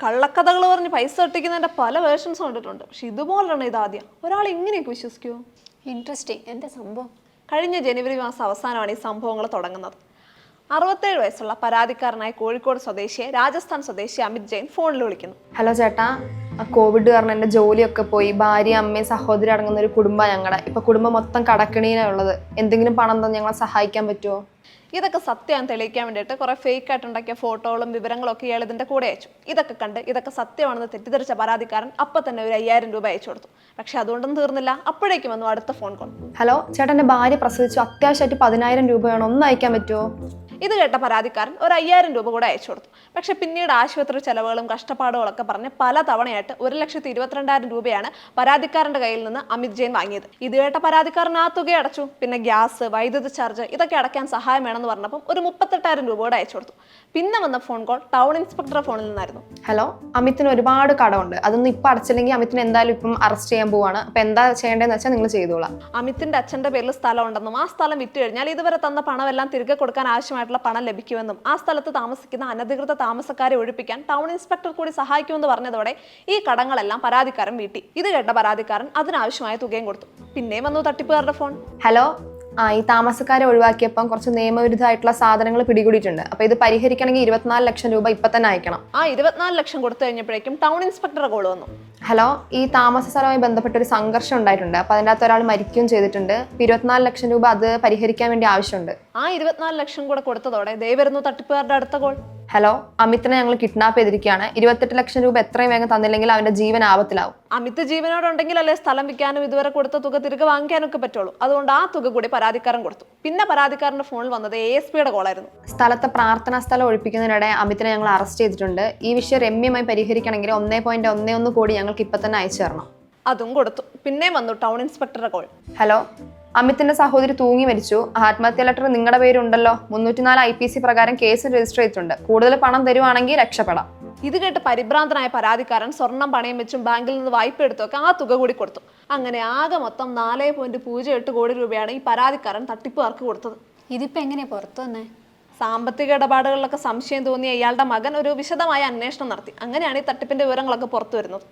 കള്ളക്കഥകൾ പറഞ്ഞ് പൈസ ഒട്ടിക്കുന്നതിന്റെ പല വേർഷൻസ് കണ്ടിട്ടുണ്ട്. പക്ഷെ ഇതുപോലെയാണ് ഇതാദ്യം. ഒരാൾ ഇങ്ങനെയൊക്കെ വിശ്വസിക്കുമോ? ഇൻട്രസ്റ്റിംഗ്. എന്താ സംഭവം? കഴിഞ്ഞ ജനുവരി മാസം അവസാനമാണ് ഈ സംഭവങ്ങൾ തുടങ്ങുന്നത്. 67 വയസ്സുള്ള പരാതിക്കാരനായ കോഴിക്കോട് സ്വദേശിയെ രാജസ്ഥാൻ സ്വദേശി അമിത് ജെയിൻ ഫോണിൽ വിളിക്കുന്നു. ഹലോ ചേട്ടാ, കോവിഡ് കാരണം എൻ്റെ ജോലിയൊക്കെ പോയി. ഭാര്യ, അമ്മയും സഹോദരി അടങ്ങുന്ന ഒരു കുടുംബമാണ് ഞങ്ങളുടെ. ഇപ്പൊ കുടുംബം മൊത്തം കടക്കിണിയിലുള്ളത്. എന്തെങ്കിലും പണം തന്നെ ഞങ്ങളെ സഹായിക്കാൻ പറ്റുമോ? ഇതൊക്കെ സത്യം തെളിയിക്കാൻ വേണ്ടിയിട്ട് കുറെ ഫേക്ക് ആയിട്ടുണ്ടാക്കിയ ഫോട്ടോകളും വിവരങ്ങളും ഒക്കെ ഇയാൾ ഇതിന്റെ കൂടെ അയച്ചു. ഇതൊക്കെ കണ്ട് ഇതൊക്കെ സത്യമാണെന്ന് തെറ്റിദ്ധരിച്ച പരാതിക്കാരൻ അപ്പം തന്നെ ഒരു 5000 രൂപ അയച്ചു കൊടുത്തു. പക്ഷെ അതുകൊണ്ടൊന്നും തീർന്നില്ല. അപ്പോഴേക്കും വന്നു അടുത്ത ഫോൺ കോൾ. ഹലോ ചേട്ടാ, എൻ്റെ ഭാര്യ പ്രസവിച്ചു, അത്യാവശ്യമായിട്ട് 10000 രൂപ വേണം, ഒന്ന് അയക്കാൻ പറ്റുമോ? ഇത് കേട്ട പരാതിക്കാരൻ ഒരു 5000 രൂപ കൂടെ അയച്ചു കൊടുത്തു. പക്ഷെ പിന്നീട് ആശുപത്രി ചെലവുകളും കഷ്ടപ്പാടുകളൊക്കെ പറഞ്ഞ് പല തവണയായിട്ട് 1,22,000 രൂപയാണ് പരാതിക്കാരന്റെ കയ്യിൽ നിന്ന് അമിത് ജെയിൻ വാങ്ങിയത്. ഇത് കേട്ട പരാതിക്കാരൻ ആ തുക അടച്ചു. പിന്നെ ഗ്യാസ്, വൈദ്യുതി ചാർജ് ഇതൊക്കെ അടയ്ക്കാൻ സഹായം വേണമെന്ന് പറഞ്ഞപ്പോൾ ഒരു 38,000 രൂപ കൂടെ അയച്ചു കൊടുത്തു. പിന്നെ വന്ന ഫോൺ കോൾ ടൗൺ ഇൻസ്പെക്ടറുടെ ഫോണിൽ നിന്നായിരുന്നു. ഹലോ, അമിത്തിന് ഒരുപാട് കടമുണ്ട്, അതൊന്നും ഇപ്പം അടച്ചില്ലെങ്കിൽ അമിത്തിന് എന്തായാലും ഇപ്പം അറസ്റ്റ് ചെയ്യാൻ പോവാണ്. അപ്പൊ എന്താ ചെയ്യേണ്ടതെന്ന് വെച്ചാൽ നിങ്ങൾ ചെയ്തോളാം. അമിത്തിന്റെ അച്ഛന്റെ പേരിൽ സ്ഥലം ഉണ്ടെന്നും ആ സ്ഥലം വിറ്റ് കഴിഞ്ഞാൽ ഇതുവരെ തന്ന പണമെല്ലാം തിരികെ കൊടുക്കാൻ ആവശ്യമായിട്ടുള്ള പണം ലഭിക്കുമെന്നും ആ സ്ഥലത്ത് താമസിക്കുന്ന അനധികൃത താമസക്കാരെ ഒഴിപ്പിക്കാൻ ടൗൺ ഇൻസ്പെക്ടർ കൂടി സഹായിക്കുമെന്ന് പറഞ്ഞതോടെ ഈ കടങ്ങളെല്ലാം പരാതിക്കാരൻ വീട്ടി. ഇത് കേട്ട പരാതിക്കാരൻ അതിനാവശ്യമായ തുകയും കൊടുത്തു. പിന്നെയും വന്നു തട്ടിപ്പുകാരുടെ ഫോൺ. ഹലോ, ഈ താമസക്കാരെ ഒഴിവാക്കിയപ്പം കുറച്ച് നിയമവിരുദ്ധമായിട്ടുള്ള സാധനങ്ങൾ പിടികൂടിയിട്ടുണ്ട്. അപ്പൊ ഇത് പരിഹരിക്കണമെങ്കിൽ 24 ലക്ഷം രൂപ ഇപ്പൊ തന്നെ അയക്കണം. ആ 24 ലക്ഷം കൊടുത്തു കഴിഞ്ഞപ്പോഴേക്കും ടൗൺ ഇൻസ്പെക്ടറുടെ കോൾ വന്നു. ഹലോ, ഈ താമസ സ്ഥലവുമായി ബന്ധപ്പെട്ട ഒരു സംഘർഷം ഉണ്ടായിട്ടുണ്ട്. അപ്പൊ അതിൻ്റെ അകത്ത് ഒരാൾ മരിക്കുകയും ചെയ്തിട്ടുണ്ട്. 24 ലക്ഷം രൂപ അത് പരിഹരിക്കാൻ വേണ്ടി ആവശ്യമുണ്ട്. ആ 24 ലക്ഷം കൂടെ കൊടുത്തതോടെ ദേ വരുന്നു തട്ടിപ്പുകാരുടെ അടുത്ത കോൾ. ഹലോ, അമിത്തിനെ ഞങ്ങൾ കിഡ്നാപ്പ് ചെയ്തിരിക്കുകയാണ്. 28 ലക്ഷം രൂപ എത്രയും വേഗം തന്നില്ലെങ്കിൽ അവന്റെ ജീവൻ ആപത്തിലാവും. അമിത് ജീവനോടുണ്ടെങ്കിലല്ലേ സ്ഥലം വിൽക്കാനും ഇതുവരെ കൊടുത്ത തുക തിരികെ വാങ്ങിക്കാനും ഒക്കെ പറ്റുള്ളൂ. അതുകൊണ്ട് ആ തുക കൂടി പരാതിക്കാരൻ കൊടുത്തു. പിന്നെ പരാതിക്കാരന്റെ ഫോണിൽ വന്നത് ASPയുടെ കോളായിരുന്നു. സ്ഥലത്തെ പ്രാർത്ഥനാ സ്ഥലം ഒഴിപ്പിക്കുന്നതിനിടെ അമിത്തിനെ ഞങ്ങൾ അറസ്റ്റ് ചെയ്തിട്ടുണ്ട്. ഈ വിഷയം രമ്യമായി പരിഹരിക്കണമെങ്കിൽ 1.11 കോടി ഞങ്ങൾക്ക് ഇപ്പൊ തന്നെ അയച്ചു തരണം. അതും കൊടുത്തു. പിന്നെ വന്നു ടൗൺ ഇൻസ്പെക്ടറുടെ കോൾ. ഹലോ, അമിത്തിന്റെ സഹോദരി തൂങ്ങി മരിച്ചു. ആത്മഹത്യാ ലെറ്റർ നിങ്ങളുടെ പേരുണ്ടല്ലോ. 304 IPC പ്രകാരം കേസ് രജിസ്റ്റർ ചെയ്തിട്ടുണ്ട്. കൂടുതൽ പണം തരുവാണെങ്കിൽ രക്ഷപ്പെടാം. ഇത് കേട്ട് പരിഭ്രാന്തനായ പരാതിക്കാരൻ സ്വർണം പണയം വെച്ചും ബാങ്കിൽ നിന്ന് വായ്പ എടുത്തൊക്കെ ആ തുക കൂടി കൊടുത്തു. അങ്ങനെ ആകെ മൊത്തം 4.08 കോടി രൂപയാണ് ഈ പരാതിക്കാരൻ തട്ടിപ്പുകാർക്ക് കൊടുത്തത്. ഇതിപ്പോ എങ്ങനെയാ പുറത്തു വന്നേ? സാമ്പത്തിക ഇടപാടുകളിലൊക്കെ സംശയം തോന്നിയ ഇയാളുടെ മകൻ ഒരു വിശദമായ അന്വേഷണം നടത്തി. അങ്ങനെയാണ് ഈ തട്ടിപ്പിന്റെ വിവരങ്ങളൊക്കെ പുറത്തു വരുന്നത്.